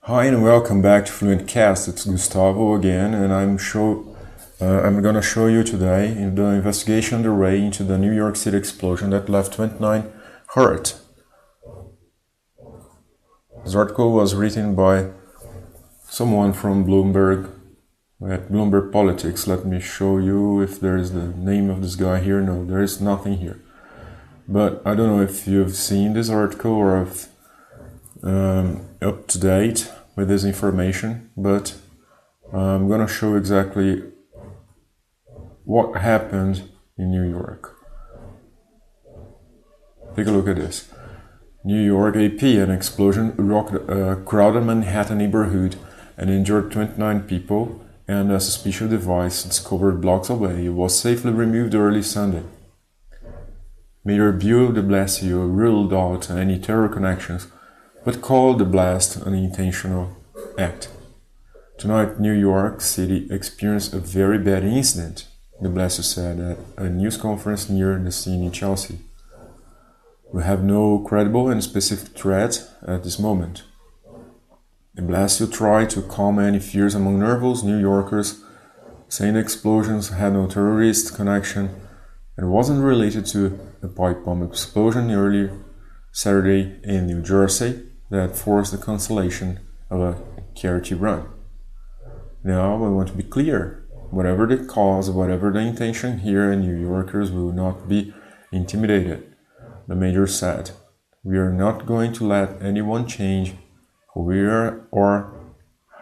Hi and welcome back to Fluentcast. It's Gustavo again, and I'm gonna show you today in the investigation underway into the New York City explosion that left 29 hurt. This article was written by someone from Bloomberg at Bloomberg Politics. Let me show you if there is the name of this guy here. No, there is nothing here. But I don't know if you've seen this article or if up to date with this information, but I'm gonna show exactly what happened in New York. Take a look at this. New York AP, an explosion rocked a crowded Manhattan neighborhood and injured 29 people, and a suspicious device discovered blocks away was safely removed early Sunday. Mayor Bill de Blasio ruled out any terror connections, but called the blast an intentional act. Tonight, New York City experienced a very bad incident, de Blasio said at a news conference near the scene in Chelsea. We have no credible and specific threat at this moment. De Blasio tried to calm any fears among nervous New Yorkers, saying the explosions had no terrorist connection and wasn't related to a pipe bomb explosion earlier Saturday in New Jersey that forced the cancellation of a charity run. Now I want to be clear. Whatever the cause, whatever the intention here, New Yorkers will not be intimidated, the mayor said. We are not going to let anyone change who we are or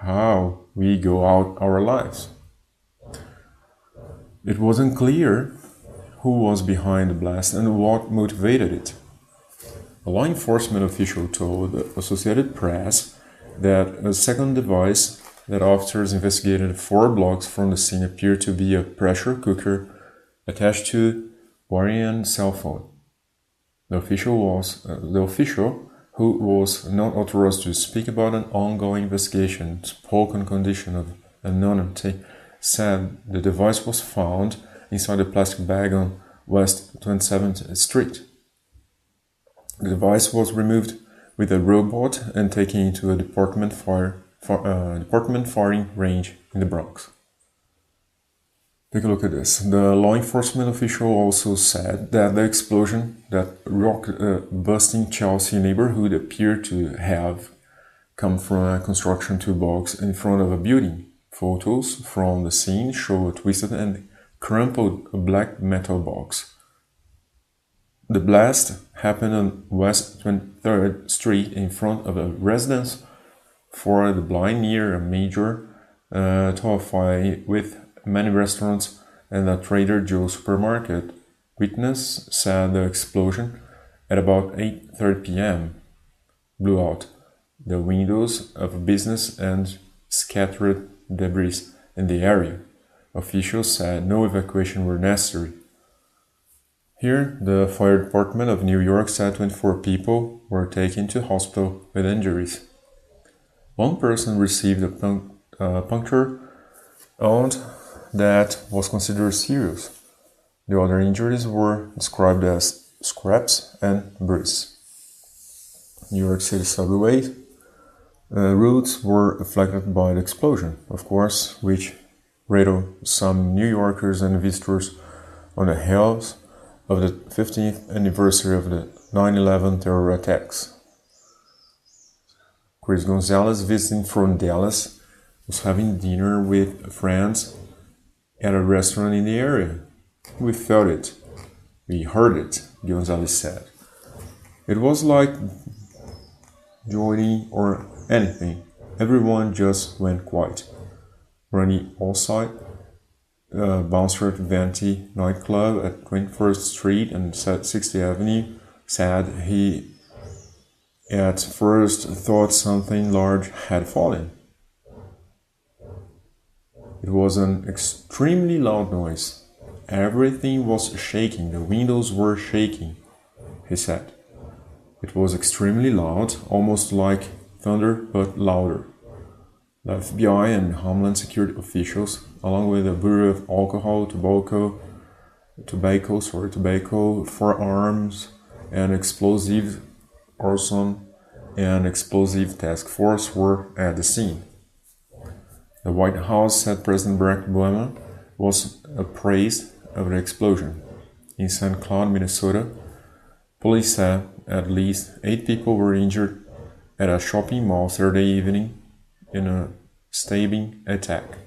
how we go out our lives. It wasn't clear who was behind the blast and what motivated it. A law enforcement official told the Associated Press that a second device that officers investigated 4 blocks from the scene appeared to be a pressure cooker attached to Warren's cell phone. The official, who was not authorized to speak about an ongoing investigation, spoke on condition of anonymity, said the device was found inside a plastic bag on West 27th Street. The device was removed with a robot and taken into a department firing range in the Bronx. Take a look at this. The law enforcement official also said that the explosion that rocked a bustling Chelsea neighborhood appeared to have come from a construction toolbox in front of a building. Photos from the scene show a twisted and crumpled black metal box. The blast happened on West 23rd Street in front of a residence for the blind near a major thoroughfare with many restaurants and a Trader Joe's supermarket. Witness said the explosion at about 8:30 p.m. blew out the windows of a business and scattered debris in the area. Officials said no evacuation were necessary. Here, the fire department of New York said 24 people were taken to hospital with injuries. One person received a puncture wound that was considered serious. The other injuries were described as scraps and bruises. New York City subway routes were affected by the explosion, of course, which rattled some New Yorkers and visitors on the heels of the 15th anniversary of the 9/11 terror attacks. Chris Gonzalez, visiting from Dallas, was having dinner with friends at a restaurant in the area. We felt it. We heard it, Gonzalez said. It was like joining or anything. Everyone just went quiet. Ronnie Allside, bouncer at Venti nightclub at 21st Street and 60th Avenue, said he at first thought something large had fallen. It was an extremely loud noise. Everything was shaking, the windows were shaking, he said. It was extremely loud, almost like thunder, but louder. The FBI and Homeland Security officials, along with the Bureau of Alcohol, Tobacco, Firearms, and Explosive Arson and explosive task force were at the scene. The White House said President Barack Obama was appraised of the explosion. In St. Cloud, Minnesota, police said at least 8 people were injured at a shopping mall Saturday evening in a stabbing attack.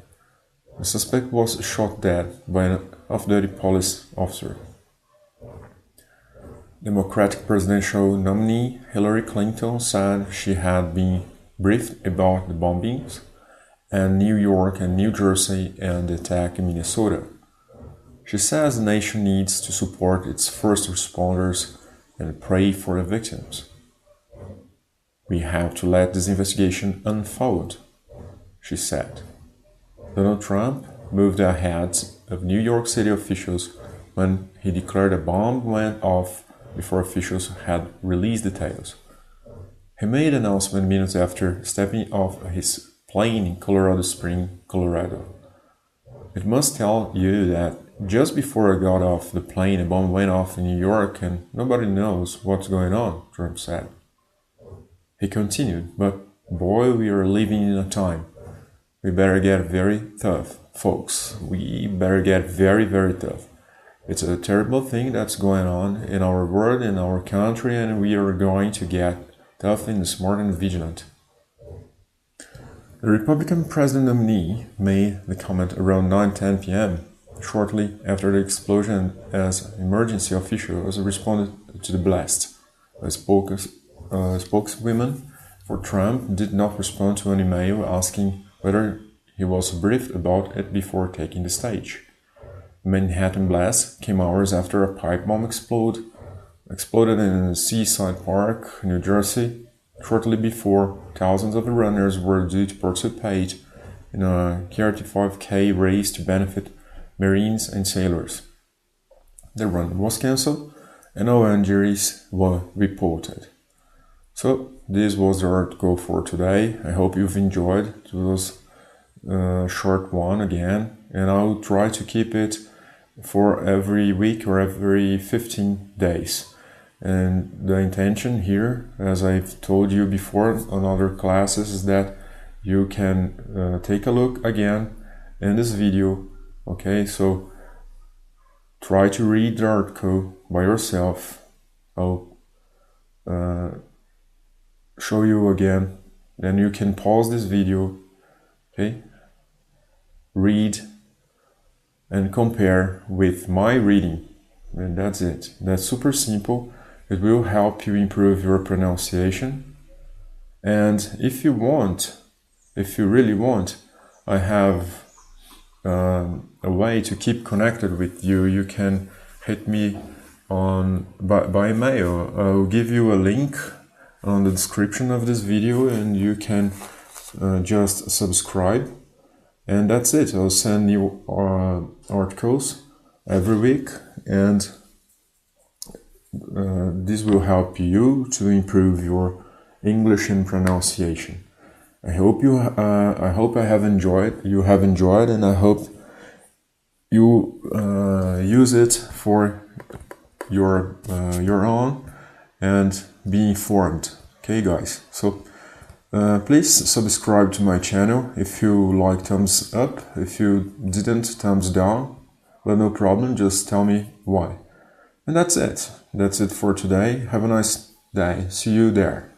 The suspect was shot dead by an off-duty police officer. Democratic presidential nominee Hillary Clinton said she had been briefed about the bombings in New York and New Jersey and the attack in Minnesota. She says the nation needs to support its first responders and pray for the victims. We have to let this investigation unfold, she said. Donald Trump moved ahead of New York City officials when he declared a bomb went off before officials had released details. He made the announcement minutes after stepping off his plane in Colorado Springs, Colorado. It must tell you that just before I got off the plane, a bomb went off in New York and nobody knows what's going on, Trump said. He continued, but boy, we are living in a time. We better get very tough, folks. We better get very, very tough. It's a terrible thing that's going on in our world, in our country, and we are going to get tough and smart and vigilant. The Republican president nominee made the comment around 9:10 p.m., shortly after the explosion, as emergency officials responded to the blast. A spokeswoman for Trump did not respond to an email asking whether he was briefed about it before taking the stage. The Manhattan blast came hours after a pipe bomb exploded in Seaside Park, New Jersey, shortly before thousands of runners were due to participate in a 35K race to benefit Marines and sailors. The run was cancelled and no injuries were reported. So this was the article for today. I hope you've enjoyed. It was a short one again, and I'll try to keep it for every week or every 15 days. And the intention here, as I've told you before on other classes, is that you can take a look again in this video. Okay, so try to read the article by yourself. I'll show you again, then you can pause this video, okay, read and compare with my reading, and that's it. That's super simple. It will help you improve your pronunciation, and if you really want, I have a way to keep connected with you. You can hit me by mail. I'll give you a link on the description of this video, and you can just subscribe, and that's it. I'll send you articles every week, and this will help you to improve your English and pronunciation. I hope you have enjoyed, and I hope you use it for your own and be informed. Okay, guys, so please subscribe to my channel. If you like, thumbs up. If you didn't, thumbs down. But no problem, just tell me why. And that's it for today. Have a nice day. See you there.